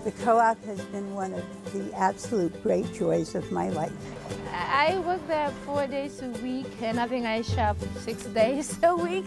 The co-op has been one of the absolute great joys of my life. I work there 4 days a week, and I think I shop 6 days a week.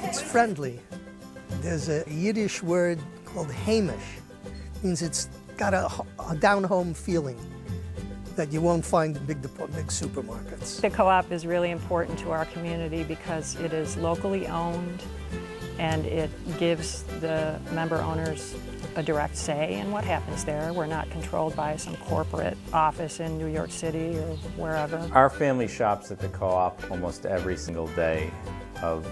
It's friendly. There's a Yiddish word called heimish. It means it's got a down-home feeling that you won't find in big supermarkets. The co-op is really important to our community because it is locally owned and it gives the member owners a direct say in what happens there. We're not controlled by some corporate office in New York City or wherever. Our family shops at the co-op almost every single day of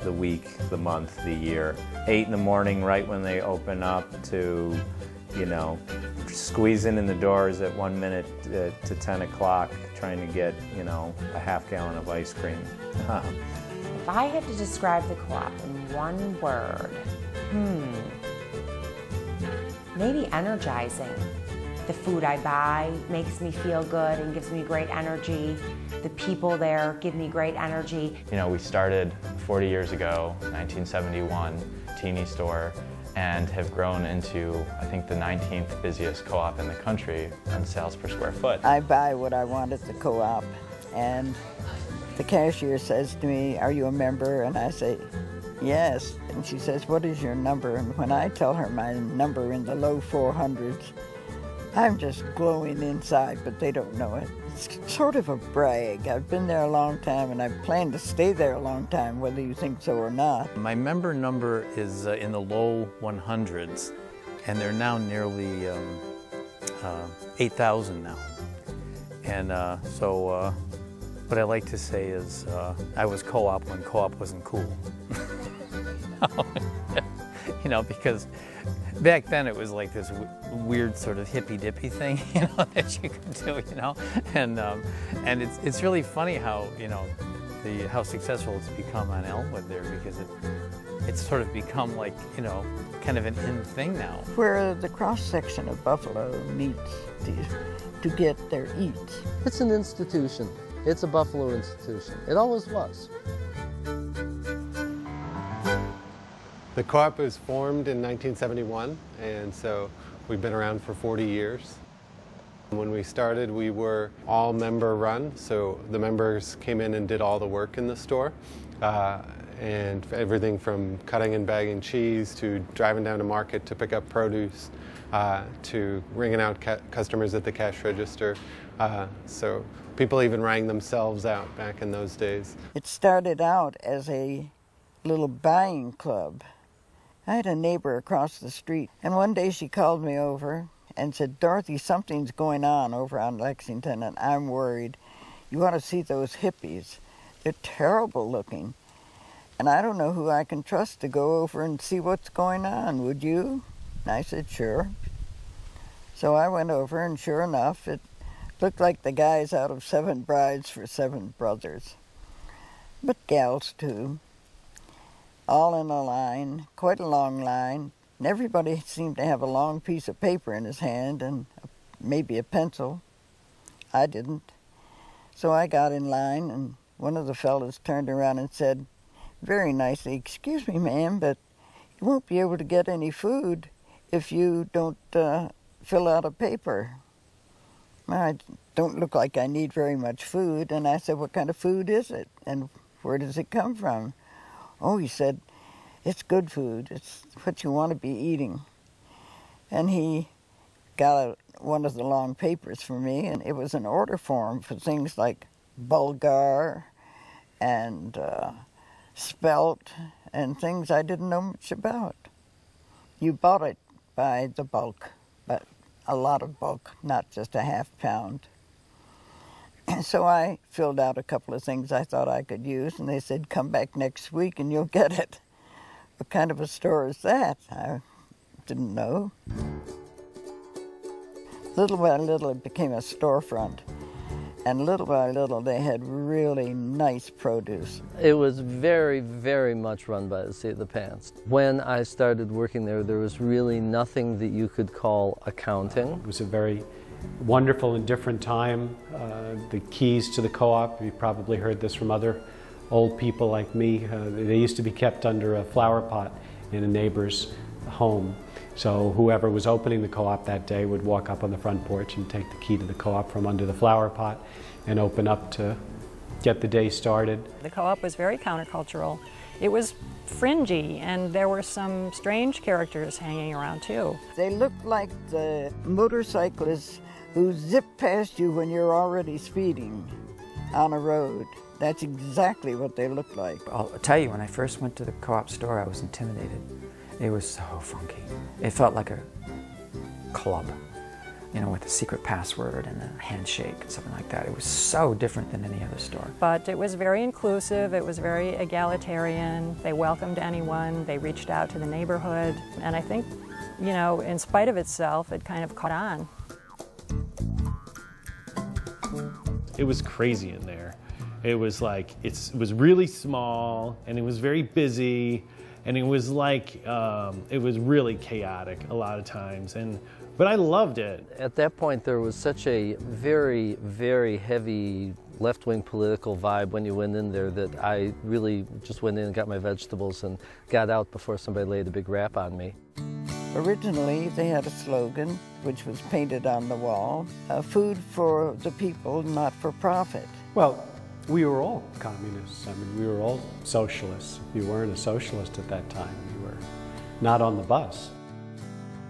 the week, the month, the year. 8 in the morning, right when they open up, to, you know, squeezing in the doors at 1 minute to 10 o'clock, trying to get, you know, a half gallon of ice cream. If I had to describe the co-op in one word, maybe energizing. The food I buy makes me feel good and gives me great energy. The people there give me great energy. You know, we started 40 years ago, 1971, teeny store, and have grown into, I think, the 19th busiest co-op in the country on sales per square foot. I buy what I want at the co-op, and the cashier says to me, "Are you a member?" And I say, "Yes." And she says, "What is your number?" And when I tell her my number in the low 400s, I'm just glowing inside, but they don't know it. It's sort of a brag. I've been there a long time, and I plan to stay there a long time, whether you think so or not. My member number is in the low 100s, and they're now nearly 8,000 now. And so what I like to say is I was co-op when co-op wasn't cool. You know, because back then it was like this weird sort of hippy-dippy thing, you know, that you could do, you know, and it's really funny how, you know, how successful it's become on Elmwood there, because it's sort of become like, you know, kind of an in thing now. Where the cross-section of Buffalo meets to get their eats. It's an institution. It's a Buffalo institution. It always was. The co-op was formed in 1971, and so we've been around for 40 years. When we started, we were all member run, so the members came in and did all the work in the store, and everything from cutting and bagging cheese to driving down to market to pick up produce to ringing out customers at the cash register. So people even rang themselves out back in those days. It started out as a little buying club. I had a neighbor across the street, and one day she called me over and said, "Dorothy, something's going on over on Lexington, and I'm worried. You ought to see those hippies. They're terrible looking. And I don't know who I can trust to go over and see what's going on. Would you?" And I said, "Sure." So I went over, and sure enough, it looked like the guys out of 7 Brides for 7 Brothers. But gals, too. All in a line, quite a long line, and everybody seemed to have a long piece of paper in his hand and maybe a pencil. I didn't. So I got in line, and one of the fellows turned around and said very nicely, "Excuse me, ma'am, but you won't be able to get any food if you don't fill out a paper." I don't look like I need very much food, and I said, "What kind of food is it, and where does it come from?" "Oh," he said, "it's good food. It's what you want to be eating." And he got one of the long papers for me, and it was an order form for things like Bulgar and spelt and things I didn't know much about. You bought it by the bulk, but a lot of bulk, not just a half pound. So I filled out a couple of things I thought I could use, and they said, "Come back next week and you'll get it." What kind of a store is that? I didn't know. Little by little, it became a storefront, and little by little, they had really nice produce. It was very, very much run by the seat of the pants. When I started working there, there was really nothing that you could call accounting. It was a very wonderful and different time. The keys to the co-op, you probably heard this from other old people like me, they used to be kept under a flower pot in a neighbor's home. So whoever was opening the co-op that day would walk up on the front porch and take the key to the co-op from under the flower pot and open up to get the day started. The co-op was very countercultural. It was fringy, and there were some strange characters hanging around too. They looked like the motorcyclists who zip past you when you're already speeding on a road. That's exactly what they looked like. I'll tell you, when I first went to the co-op store, I was intimidated. It was so funky. It felt like a club, you know, with a secret password and a handshake and something like that. It was so different than any other store. But it was very inclusive, it was very egalitarian. They welcomed anyone, they reached out to the neighborhood, and I think, you know, in spite of itself, it kind of caught on. It was crazy in there. It was like, it was really small, and it was very busy, and it was like, it was really chaotic a lot of times, but I loved it. At that point, there was such a very, very heavy left-wing political vibe when you went in there that I really just went in and got my vegetables and got out before somebody laid a big rap on me. Originally, they had a slogan, which was painted on the wall, food for the people, not for profit. Well, we were all communists. I mean, we were all socialists. If you weren't a socialist at that time, you were not on the bus.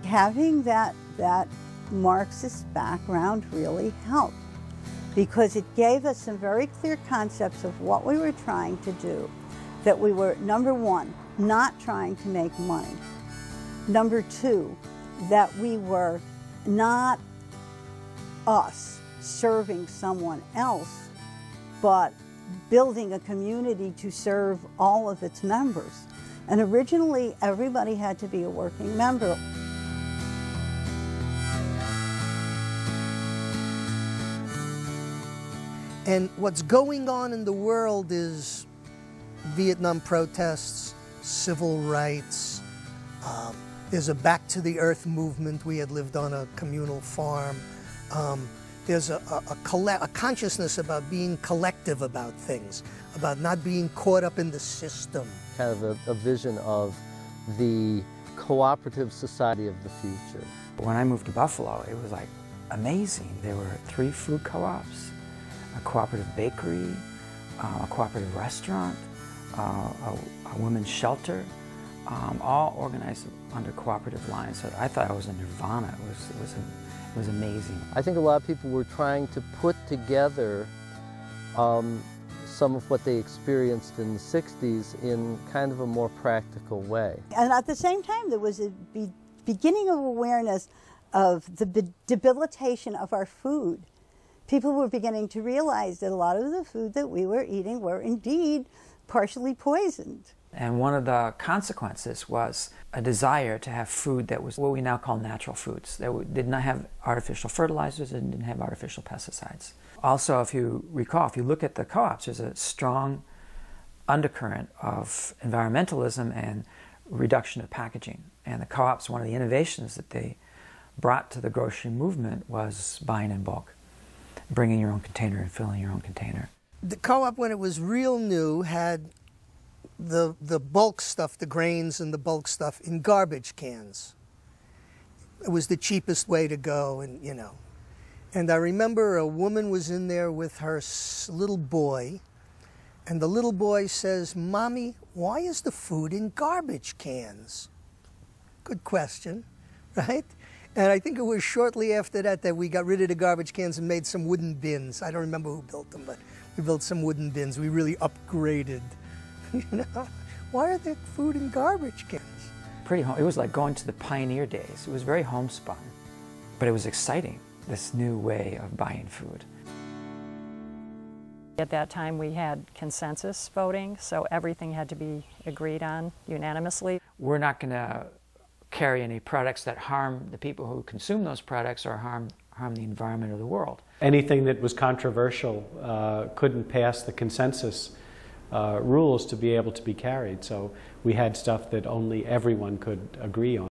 Having that Marxist background really helped, because it gave us some very clear concepts of what we were trying to do. That we were, number one, not trying to make money. Number two, that we were not us serving someone else, but building a community to serve all of its members. And originally, everybody had to be a working member. And what's going on in the world is Vietnam protests, civil rights. There's a back to the earth movement. We had lived on a communal farm. There's a consciousness about being collective about things, about not being caught up in the system. Kind of a vision of the cooperative society of the future. When I moved to Buffalo, it was like amazing. There were 3 food co-ops, a cooperative bakery, a cooperative restaurant, a women's shelter, all organized under cooperative lines. So I thought I was in nirvana. It was amazing. I think a lot of people were trying to put together some of what they experienced in the 60s in kind of a more practical way. And at the same time, there was a beginning of awareness of the debilitation of our food. People were beginning to realize that a lot of the food that we were eating were indeed partially poisoned. And one of the consequences was a desire to have food that was what we now call natural foods, that did not have artificial fertilizers and didn't have artificial pesticides. Also, if you recall, if you look at the co-ops, there's a strong undercurrent of environmentalism and reduction of packaging. And the co-ops, one of the innovations that they brought to the grocery movement was buying in bulk, bringing your own container and filling your own container. The co-op, when it was real new, had the bulk stuff, the grains and the bulk stuff, in garbage cans. It was the cheapest way to go, and you know. And I remember a woman was in there with her little boy, and the little boy says, "Mommy, why is the food in garbage cans?" Good question, right? And I think it was shortly after that that we got rid of the garbage cans and made some wooden bins. I don't remember who built them, but we built some wooden bins. We really upgraded. You know, why are there food in garbage cans? It was like going to the pioneer days. It was very homespun, but it was exciting, this new way of buying food. At that time, we had consensus voting, so everything had to be agreed on unanimously. We're not going to carry any products that harm the people who consume those products or harm the environment or the world. Anything that was controversial couldn't pass the consensus rules to be able to be carried. So we had stuff that only everyone could agree on.